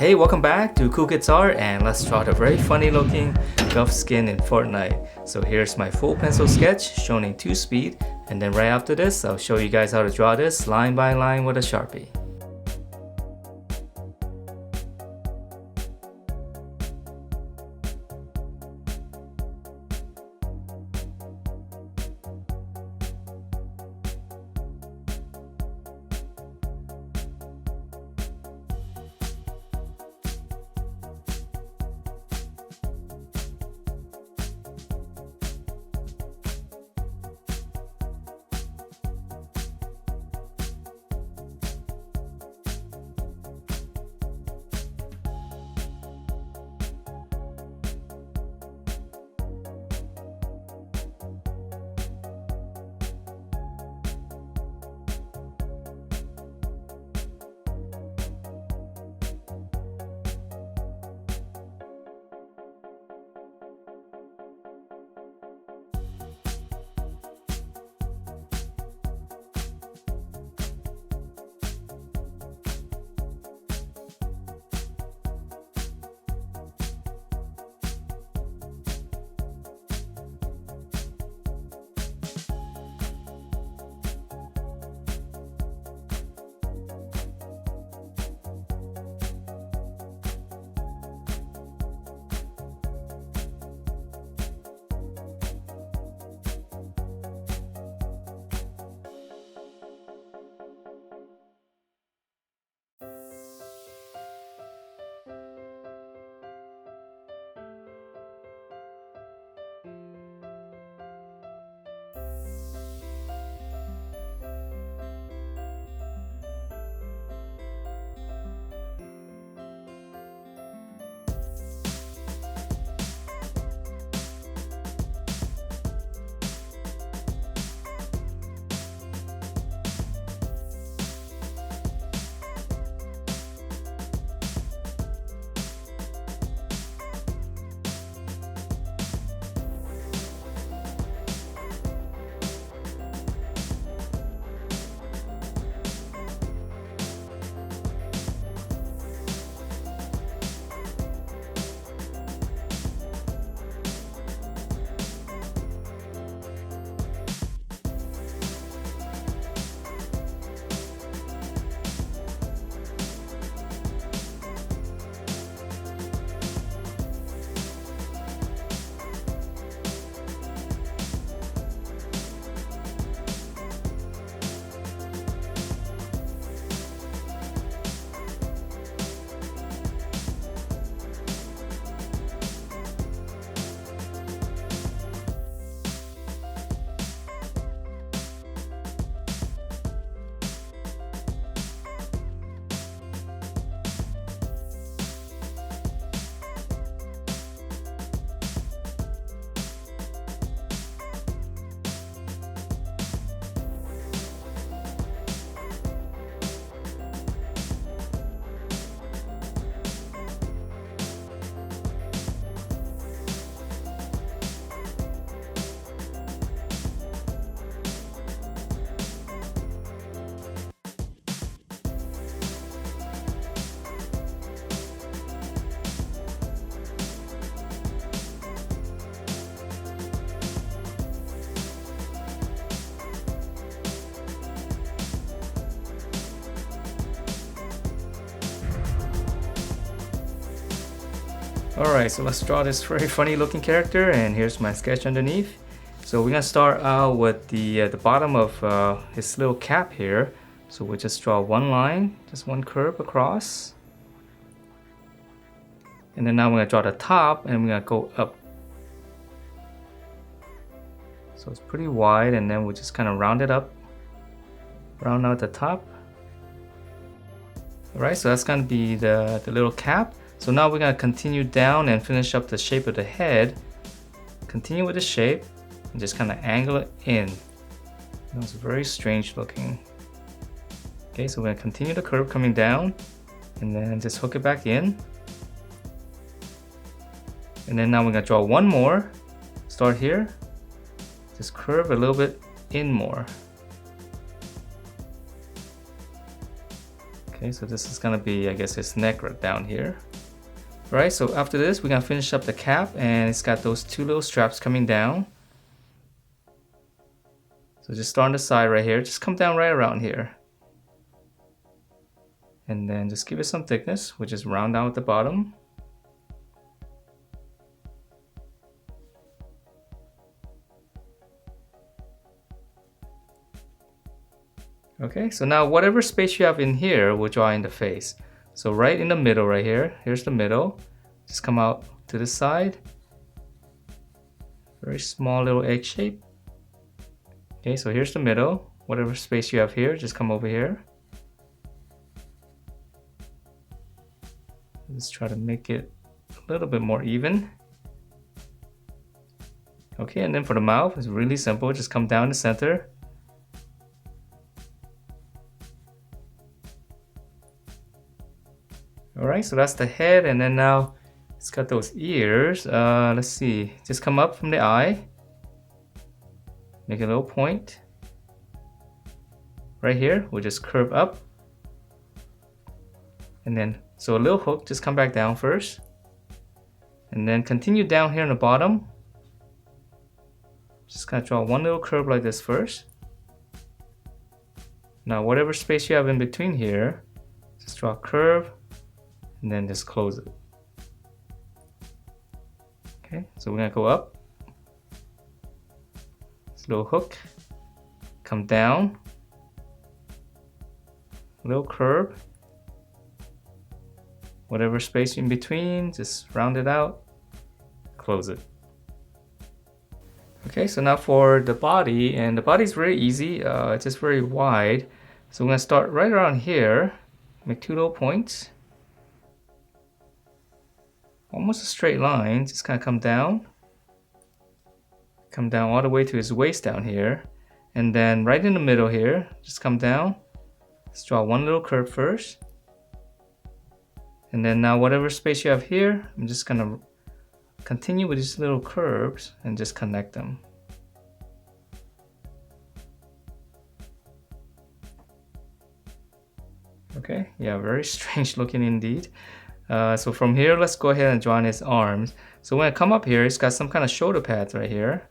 Hey, welcome back to Cool Kids Art, and let's draw the very funny looking Guff skin in Fortnite. So here's my full pencil sketch shown in 2 speed, and then right after this I'll show you guys how to draw this line by line with a sharpie. Alright, so let's draw this very funny looking character, and here's my sketch underneath. So we're gonna start out with the bottom of his little cap here. So we'll just draw one line, just one curve across. And then now we're gonna draw the top, and we're gonna go up. So it's pretty wide, and then we'll just kind of round it up. Round out the top. Alright, so that's gonna be the little cap. So now we're going to continue down and finish up the shape of the head. Continue with the shape and just kind of angle it in. It's very strange looking. Okay, so we're going to continue the curve coming down and then just hook it back in. And then now we're going to draw one more. Start here. Just curve a little bit in more. Okay, so this is gonna be, I guess, his neck right down here. Alright, so after this, we're gonna finish up the cap, and it's got those two little straps coming down. So just start on the side right here, just come down right around here. And then just give it some thickness, which is round down at the bottom. Okay, so now whatever space you have in here, we'll draw in the face. So right in the middle right here, here's the middle. Just come out to the side. Very small little egg shape. Okay, so here's the middle. Whatever space you have here, just come over here. Let's try to make it a little bit more even. Okay, and then for the mouth, it's really simple. Just come down the center. Alright, so that's the head, and then now it's got those ears. Let's see, just come up from the eye. Make a little point. Right here, we'll just curve up. And then, so a little hook, just come back down first. And then continue down here on the bottom. Just kind of draw one little curve like this first. Now whatever space you have in between here, just draw a curve. And then just close it. Okay, so we're gonna go up. This little hook, come down, little curve. Whatever space in between, just round it out, close it. Okay, so now for the body, and the body's very easy, it's just very wide. So we're gonna start right around here, make two little points. Almost a straight line, just kind of come down all the way to his waist down here, and then right in the middle here, just come down. Let's draw one little curve first, and then now whatever space you have here, I'm just gonna continue with these little curves and just connect them. Okay, yeah, very strange looking indeed. So from here, let's go ahead and draw in his arms. So when I come up here, it's got some kind of shoulder pads right here.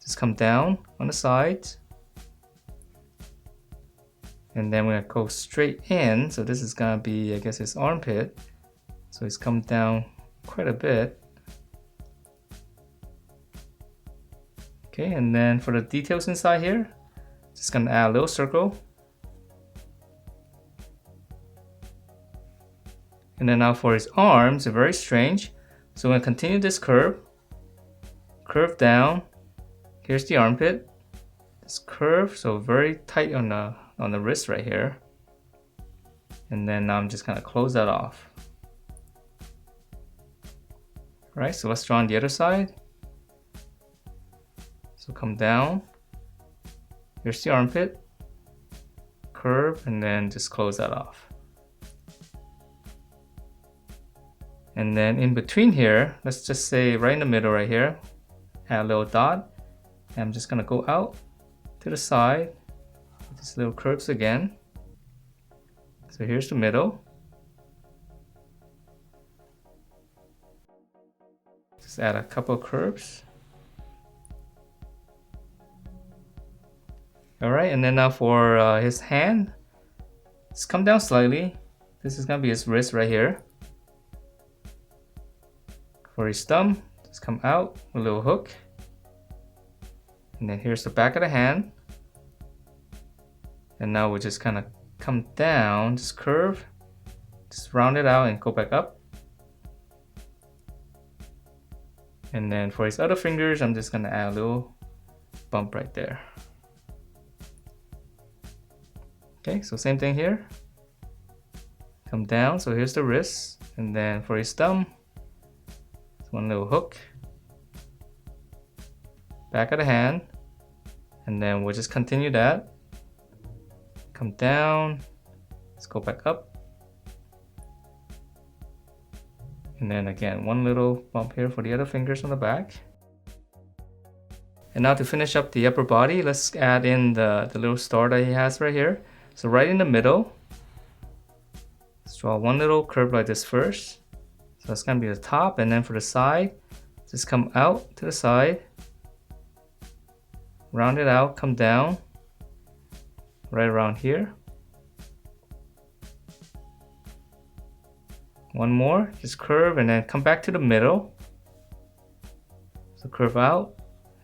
Just come down on the sides. And then we're gonna go straight in. So this is gonna be, I guess, his armpit. So it's come down quite a bit. Okay, and then for the details inside here, just gonna add a little circle. And then now for his arms, they're very strange. So we're gonna continue this curve down. Here's the armpit. This curve, so very tight on the wrist right here. And then now I'm just gonna close that off. All right, so let's draw on the other side. So come down. Here's the armpit, curve, and then just close that off. And then in between here, let's just say right in the middle right here, add a little dot. And I'm just gonna go out to the side with these little curves again. So here's the middle. Just add a couple of curves. All right, and then now for his hand, just come down slightly. This is gonna be his wrist right here. For his thumb, just come out with a little hook. And then here's the back of the hand. And now we'll just kind of come down, just curve, just round it out and go back up. And then for his other fingers, I'm just gonna add a little bump right there. Okay, so same thing here. Come down, so here's the wrist. And then for his thumb, one little hook, back of the hand, and then we'll just continue that. Come down, let's go back up, and then again one little bump here for the other fingers on the back. And now to finish up the upper body, let's add in the little star that he has right here. So right in the middle, draw one little curve like this first. So that's gonna be the top, and then for the side, just come out to the side, round it out, come down, right around here. One more, just curve and then come back to the middle. So curve out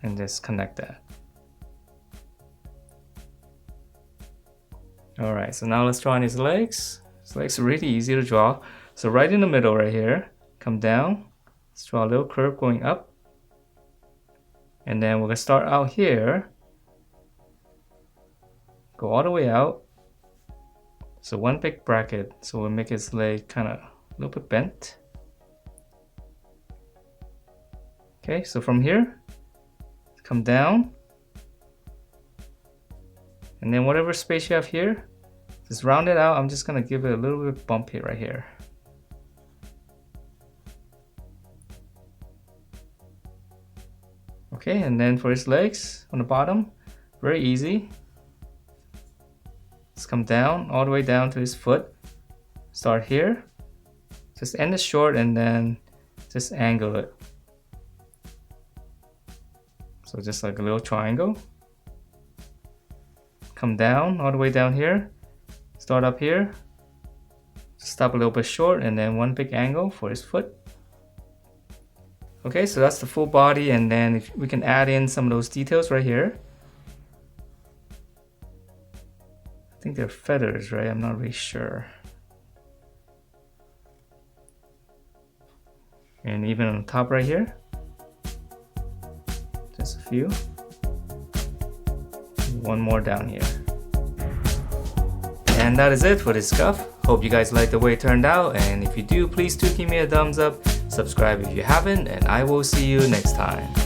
and just connect that. Alright, so now let's draw on his legs. His legs are really easy to draw. So right in the middle right here, come down. Let's draw a little curve going up. And then we're going to start out here. Go all the way out. So one big bracket. So we'll make his leg kind of a little bit bent. Okay, so from here, come down. And then whatever space you have here, just round it out. I'm just gonna give it a little bit bump here, right here. Okay, and then for his legs on the bottom, very easy. Just come down, all the way down to his foot. Start here. Just end it short and then just angle it. So just like a little triangle. Come down, all the way down here. Start up here. Stop a little bit short and then one big angle for his foot. Okay, so that's the full body, and then if we can add in some of those details right here. I think they're feathers, right? I'm not really sure. And even on the top right here. Just a few. One more down here. And that is it for this scuff. Hope you guys like the way it turned out, and if you do, please do give me a thumbs up, subscribe if you haven't, and I will see you next time.